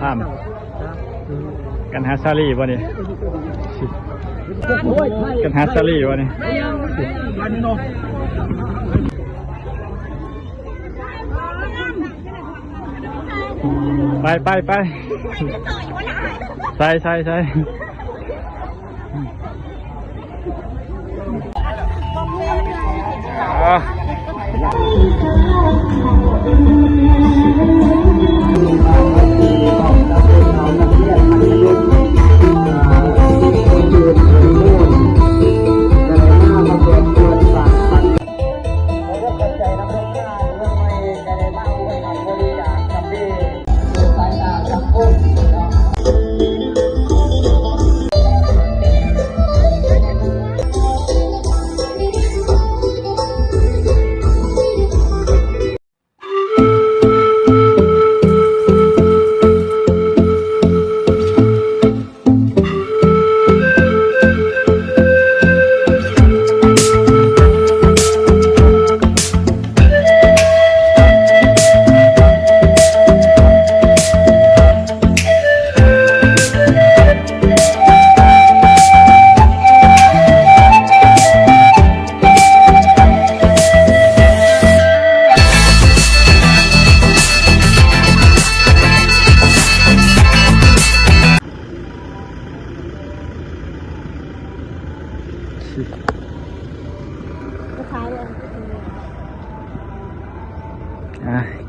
ทำกันหาซาลีวะนี่กันหาซาลีวะนี่ไปใส่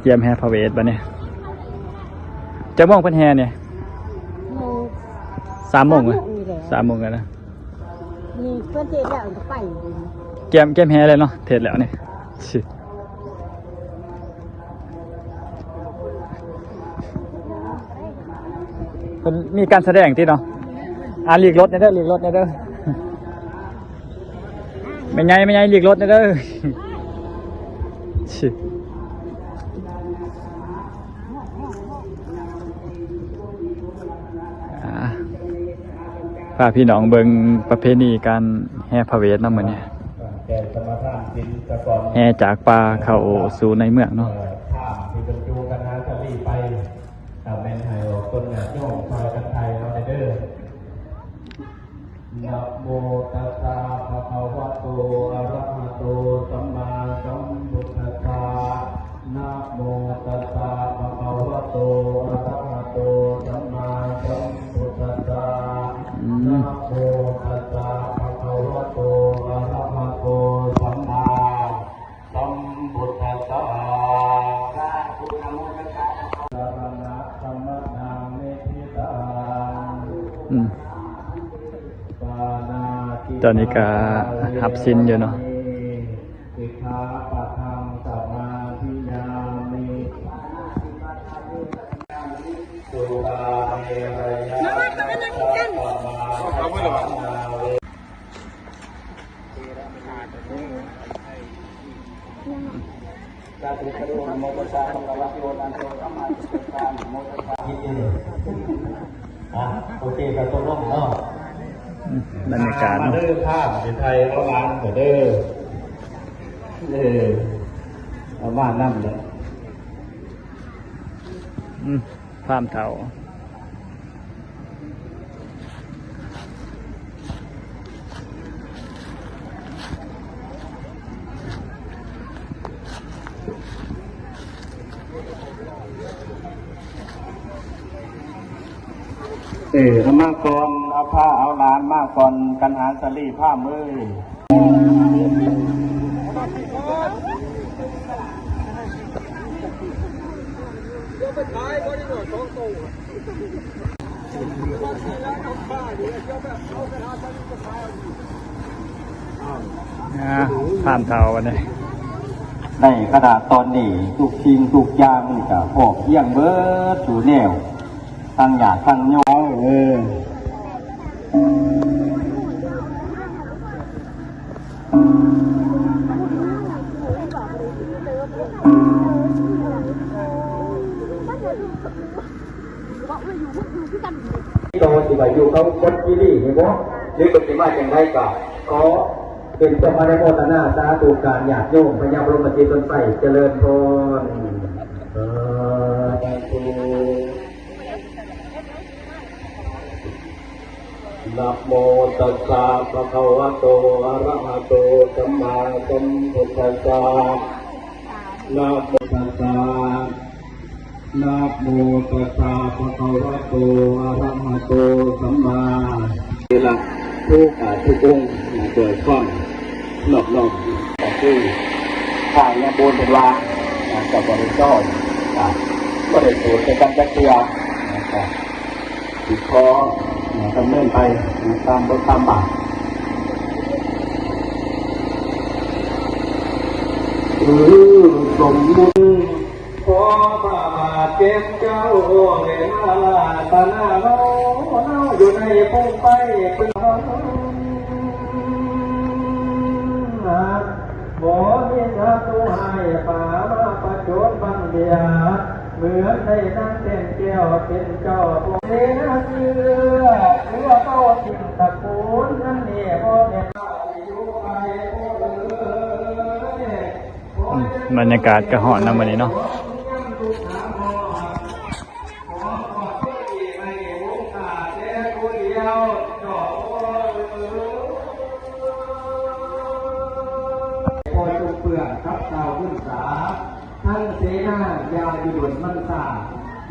เยี่ยมแฮพาเวสบ้านเนี่ยจะมองเป็นแฮเนี่ย3 โมงเลย3 โมงกันนะนี่เพื่อนเทศแล้วจะไปเกมแฮเลยเนาะเทศแล้วเนี่ยมันมีการแสดงที่เนาะเรียกรถเนี่ยเด้อไม่ไงเรียกรถเนี่ยเด้อพาพี่น้องเบิ่งประเพณีการแห่พระเวทเนาะมื้อนี้แห่จากป่าเข้าสู่ในเมืองเนาะนะโมตัสสะภะคะวะโตอะระหะโตสัมมาสัมพุทธัสสะนะโมตัสสะภะคะวะโตอะระหะโตสัมมาสัมพุทธัสสะนะโมตัสสะภะคะวะโตอะระหะโตสัมมาสัมพุทธัสสะพุทธังนะสารณะสัมมานังเมธิตังตอนนี้ก็หับสินอยู่เนาะโอเคกับตัวร่มเนาะบรรยากาศเนาะภาพในไทยเอาล้างเด้อเอาบ้านนั่นเลยภาพเถาเอามาก่อนเอาผ้าเอาล้านมาก่อนกันหาสลีผ้ามือผ่านเท้าวันนี้ในขณะตอนนี้ทุกสิ่งทุกอย่างนี่ก็พอกเยี่ยงเบิดสู่แนวตั้งหยาดตั้งย้อยโตสิบอยู่เขาคนกิริเห็นบ่ หรือปฏิมาจังไรก็ขอเป็นเจ้าพระโมทนาสาธุการญาติโยมพญาบรมจิตตนใส่เจริญพรนะโมตัสสะภะคะวะโตอะระหะโตสัมมาสัมพุทธัสสะนะโมตัสสะนะโมตัสสะภะคะวะโตอะระหะโตสัมมาเวลาทุกองค์โดยก้อนหลบก็คือทางเนี่ยบนเป็นว่ากับบริจาคก็ได้สูญในการจัดเตรียมติดคอดำเนินไปตามบทตามบาทสมมุติขอบาเจ็บเจ้าเวลาตาหน้าเราอยู่ในพงไปเป็นหมอที่นักตัวให้ป่ามาประโจนบังเดียเหมือนได้นั่งเต้นแก้วเป็นเจ้าพวกเลี้ยเชื่อเต้าสิ่งตะกูลนั่นนี่พ่อแม่บรรยากาศกระหอนนำวันนี้เนาะครับดาวขึ้นสาทั้งเสนายาวอยู่บนมันตา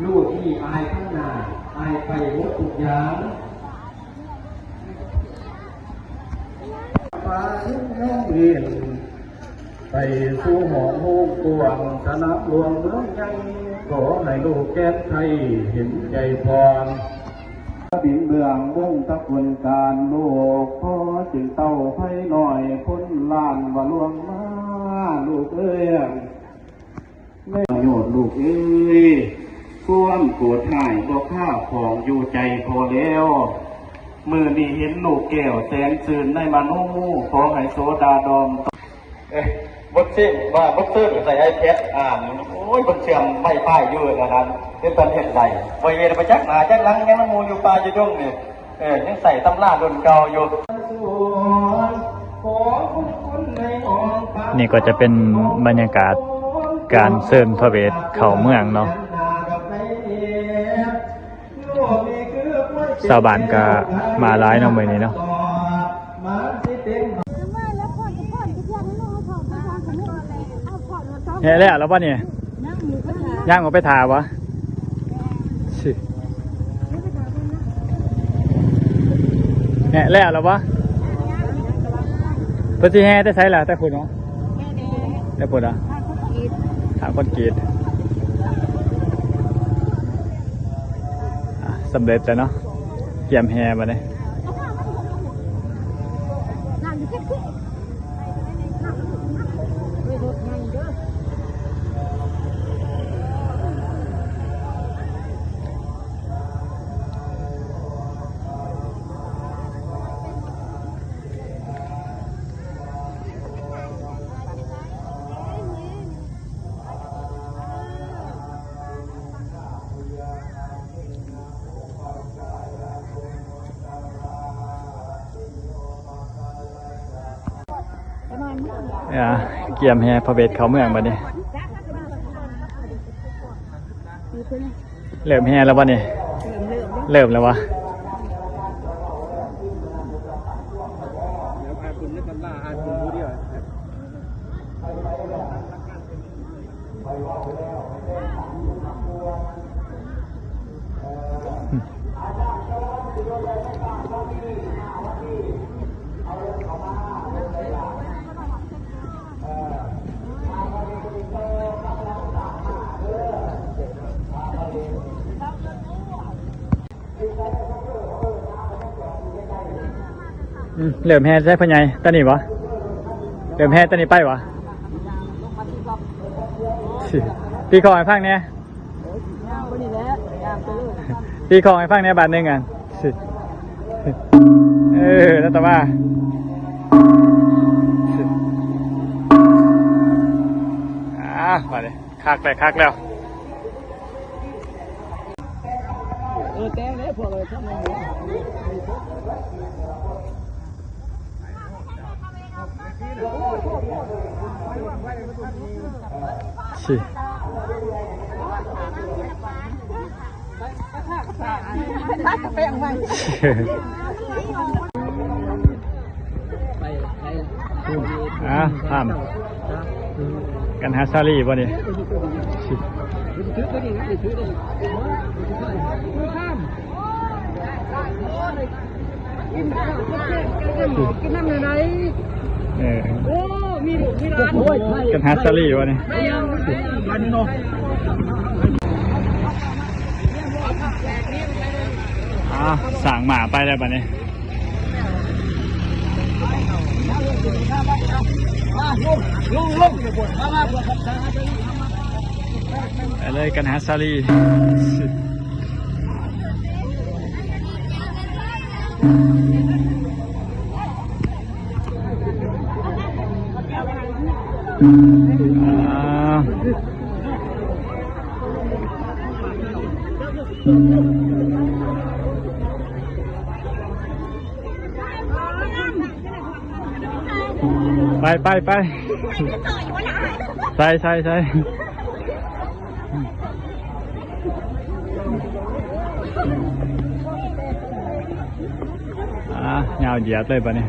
ลูกที่อายข้างหน้าอายไปหมดทุกอย่างไปเรียนไปสู่หอโฮงกวงสนามหลวงเมืองใหญ่ขอให้ลูกแก้ไทยเห็นใจพรบินเบื้องวงตะกุนการลูกพ่อจึงเต้าไผ่หน่อยพ้นล้านว่าลวงมาลูกเอ้ยไม่โยดลูกเอ้ยความโกรธหายบอกข้าของอยู่ใจพอแล้วมือนี้เห็นลูกแก้วแสนซื่นในมานูขอให้โสดาดอมบดซิ่งว่าบดซื้อใส่ไอแพดโอ้ยบดเชื่อมไม่ป้ายยืดนะครับเป็นประเทศใดวัยเวรไปจักหนาจักหลังยังน้ำมูอยู่ป่าอยู่ดงเนี่ยยังใส่ตำราดนเก่าอยู่นี่ก็จะเป็นบรรยากาศการเชิญพระเวทเข้าเมืองเนาะชาวบ้านก็มาหลายเนาะมื้อนี้เนาะเฮ้ยแล้วป่ะเนี่ยย่างออกไปถ่าวะเนี่ยแล้ววะตัวที่แห่ได้ใช้แล้วแต่คุณเนาะแต่คุณอ่ะถามคนกรีดสำเร็จแล้วเนาะเตรียมแห่มาเลยเกี่ยมแห่พระเวทเขาเมืองบัดนี้เริ่มแห่แล้วบัดนี้เริ่มแล้ววะเริ่มแห่ใช่พ่อใหญ่ตอนนี้วะเริ่มแห่ตอนนี้ไปวะตีคอให้ฟังเนี่ยตีคอให้ฟังเนี่ยบาทหนึ่งกันแล้วแต่ว่ามาเลยคักแล้ว แต้งเลยพวกเลยทั้งนั้นสิ ไปเอาไว้ อ่ะข้ามกันหาซาลีป่ะนี่สิ ถือไปดิถือไปดิข้ามกินน้ำไหน โอ้มีร้านกันหาซาลีป่ะนี่ร้านนี้เนาะ สั่งหมาไปได้ป่ะนี่ลงไปเลยกันหาซาลีไปใช่เงาเหยียดเลยป่ะเนี่ย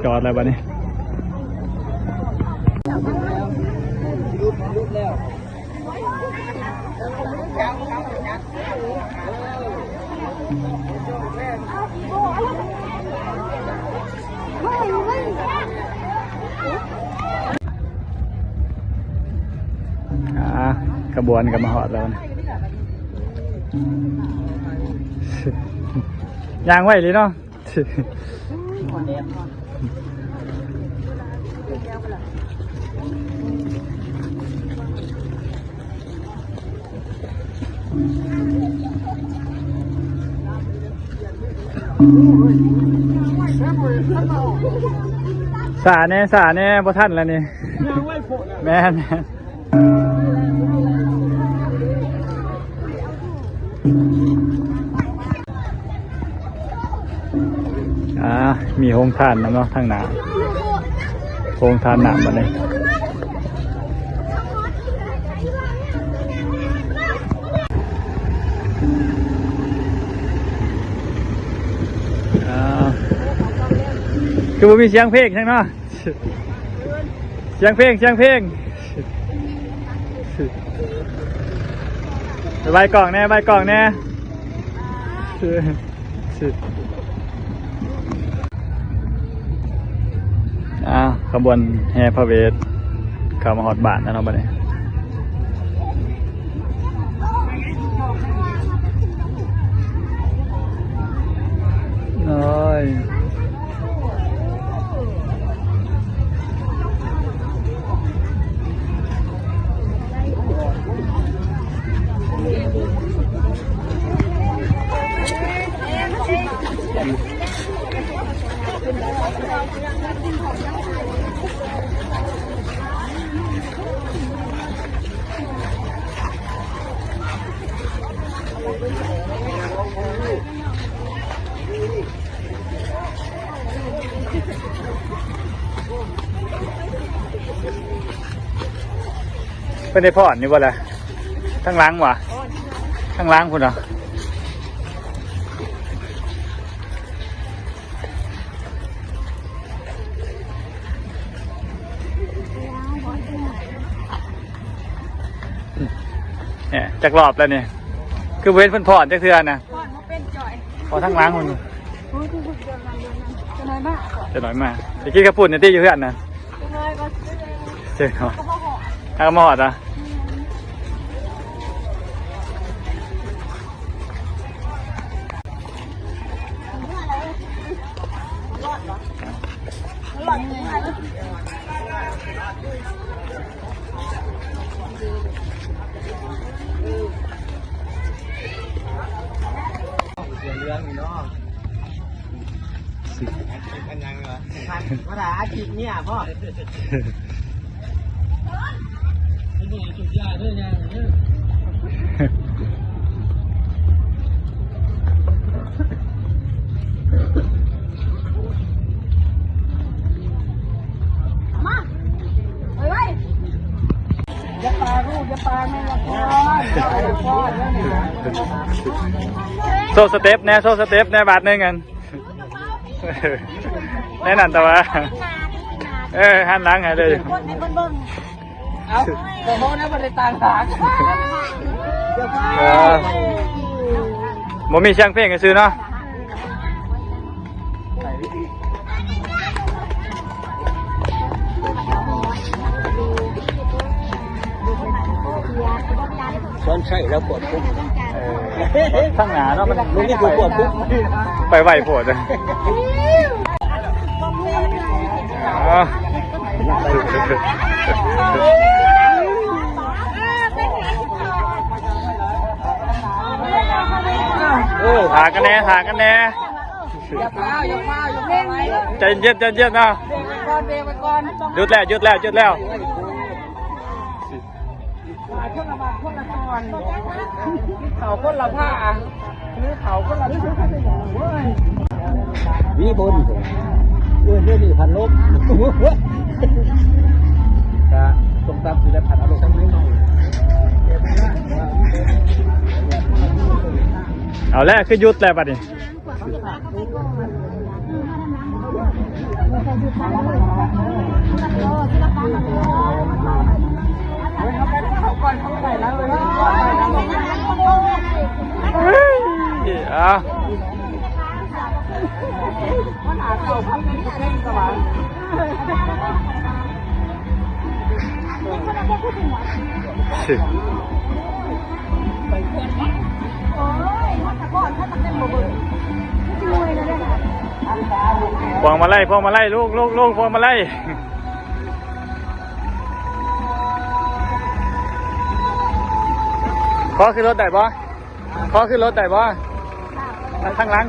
จอดเลยป่ะเนี่ยกระบวนกับมาหอดแล้วนะยางไว้เลยเนาะสาแน่บ่ทันแล้วนี่แม่มีโฮงทานนะเนาะทางหน้าโฮงทานหนามมาเลยคือมีเสียงเพลงใช่ไหมเสียงเพลงใบกล่องแน่ขบวนแห่พระเวทเข้ามาหอดบาทนะเนาะบัดนี้น้อยเป็นในพอดนี่บ่ล่ะทั้งล้างวะทั้งล้างคุณเหรอเนี่ยจักรอบแล้วเนี่ยคือเว้นเพิ่นพอดจักเทื่อนะพอทั้งล้างคุณจะน้อยมากตะกี้กระปุ่นเนี่ยที่อยู่เพื่อนนะเจ๋งเหรอถ้ามาหอดอ่ะ รื่องนี่เนาะอันยังเหรอภาษาอาชีพเนี่ยพ่อนี่จุดยาด้วยยังมาไปไว้จะปลาลูกจะปลาแม่ละครโซ่สเต็ปแน่โซ่สเต็ปแน่บาทหนึ่งกันแน่นั่นแต่ว่าหันหลังหายเลยเอาแต่โมนะบริตางหางบ่มีเสียงเพลงกันซื้อเนาะช้อนใช่แล้วปวดปุ๊บข้างหน้าเนาะมันนี่คือปวดปุ๊บไปไหวปวดเลยถากันแน่ถากันแน่อย่าเฝ้าอย่าเฝ้าอย่าเพ่งใจเย็นใจเย็นนะเบรกไปก่อนหยุดแล้วหยุดแล้วหยุดแล้วคนละบาทคนละตอนเขาคนละผ้าหรือเขาคนละวิบนเรื่องนี้พันลบกะตรงตามสิได้พันอารมณ์ทั้งนี้หน่อยเอาแล้วคือหยุดแล้วบัดนี้พวงมาไล่พวงมาไล่ลูกพวงมาไล่ขอขึ้นรถได้บ่ขอขึ้นรถได้บ่ทางหลัง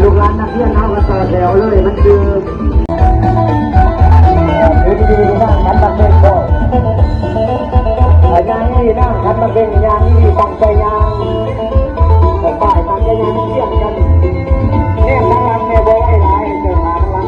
ลูกหลานนักเรียนเขาก็ต่อแถวเลยมันคือนั่งขันตะเบงก็ยางนี่นั่งขันตะเบงยางนี่ตั้งใจยางแต่ฝ่ายตั้งใจยางเทียบกันเนี่ยทั้งวันเนี่ยบ่ได้หลายเจอมาทั้งวัน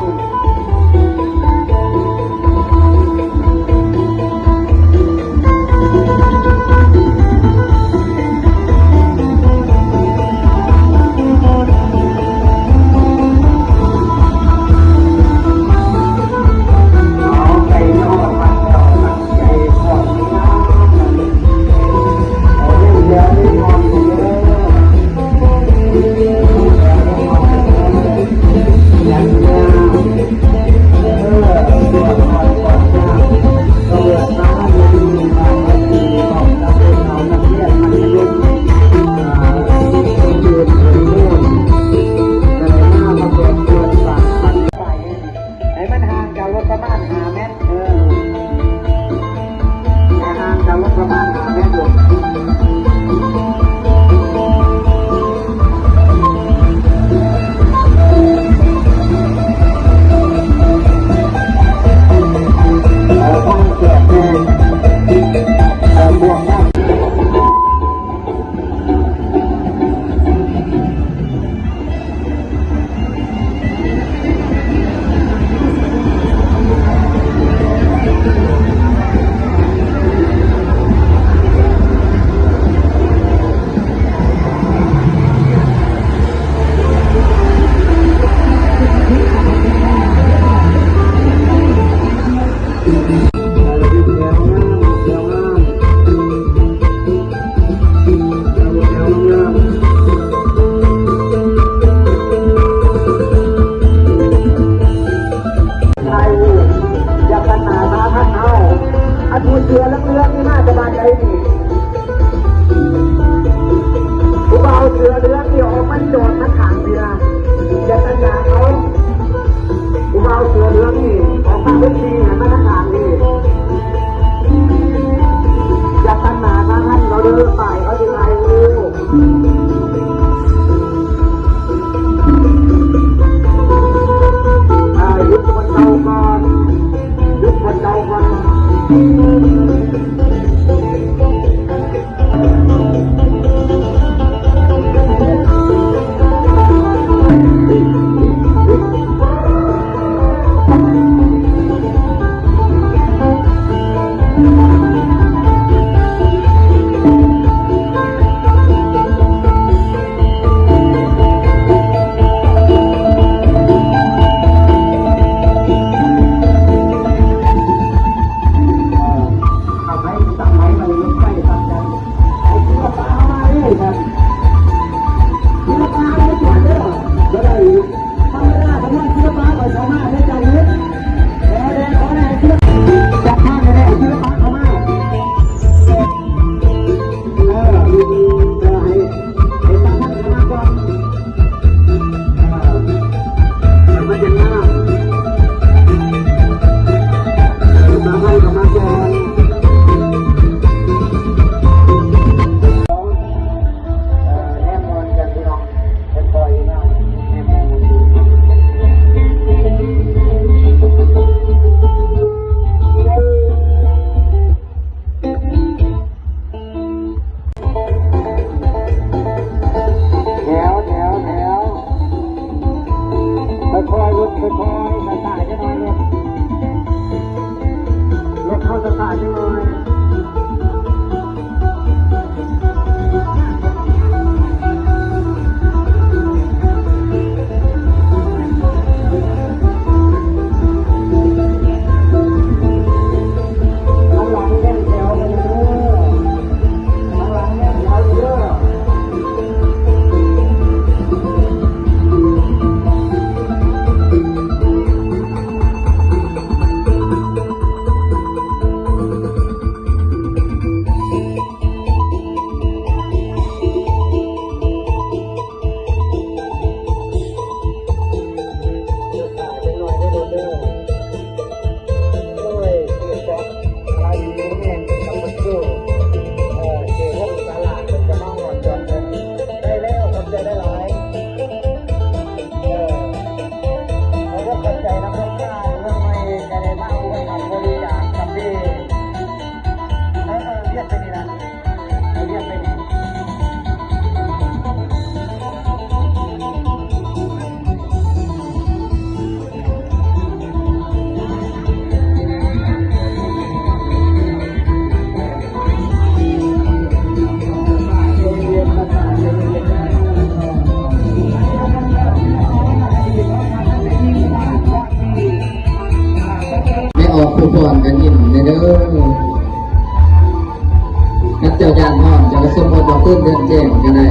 เจ้าจานห้องจะสมมติว่าขึ้นเดือนแจ้งก็ได้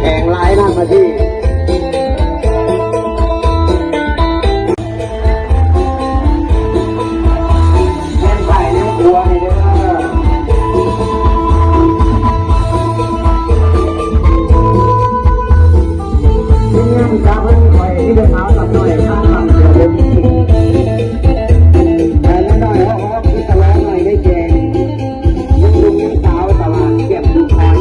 แข่งลายนั่งมาที่แข่งไข่เนี่ยกลัวนี่เด้อที่งานจ้าเพิ่นคอยที่เดินเท้าตัดหน่อยข้างหลังเดี๋ยวเดี๋ยวแต่ละหน่อยว่าคือตะล้อหน่อยได้แจงยังลุงยังสาวตลาดเก็บดูขาย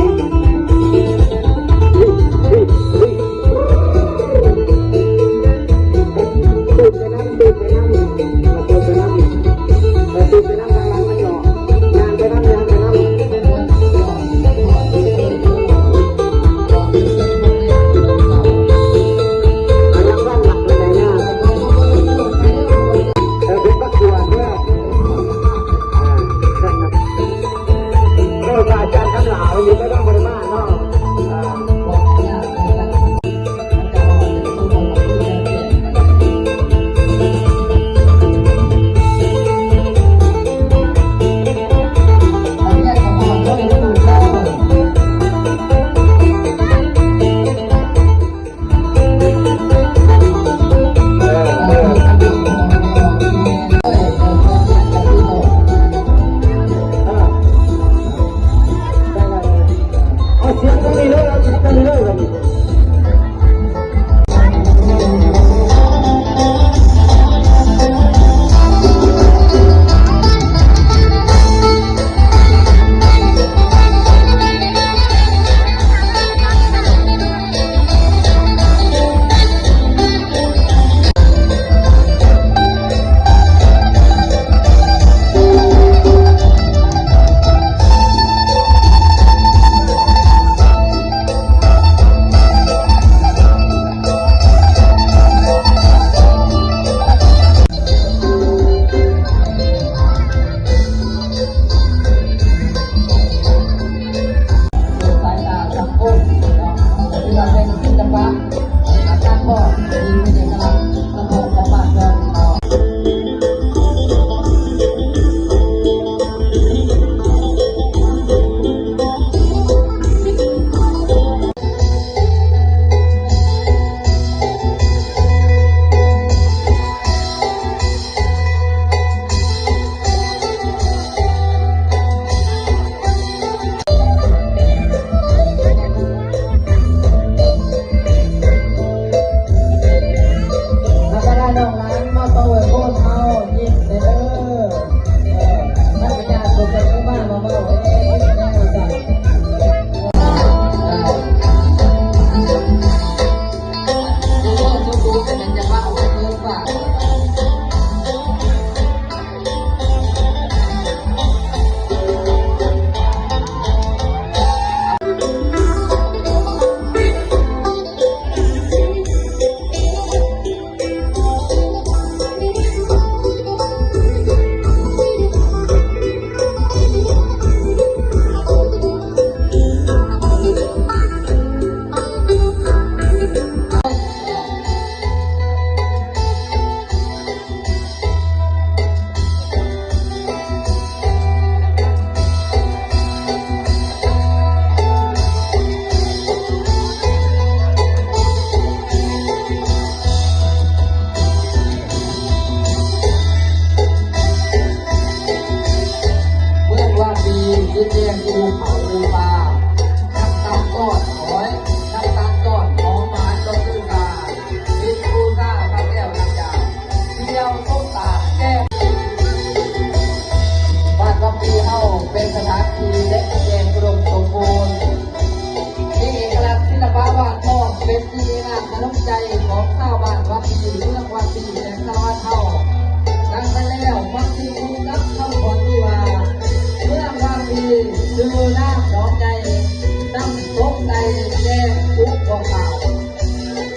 เ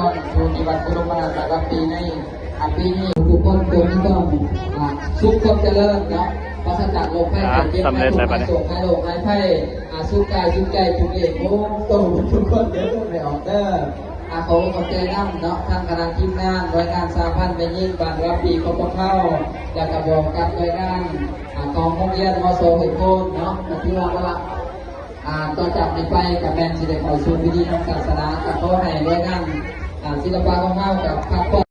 อนสู่นิวัตรบรมนาถบพิตรในปีนี้ทุกคนตัวนี้ต้องสุขความเจริญเนาะปราศจากโรคภัยไข้เจ็บไม่ถูกไม่โศกไม่โรคไม่ไข้สู้กายสู้ใจทุกเรื่องโอ้ตัวทุกคนเดี๋ยวต้องไปออกเด้อขอขอบใจน้ำเนาะทางคณะทีมงานหน่วยงานสาพันธ์เป็นยิ่งบานรับปีขอบเข้าอยากกระบอกกับหน่วยงานของโรงเรียนมโสเห็นโคนเนาะที่ว่าละต่อจากนี้ไปกับแมนสิเดเข้าสู่พิธีทางศาสนากับพ่อให้หน่วยงานศิลปะของเข้ากับพระ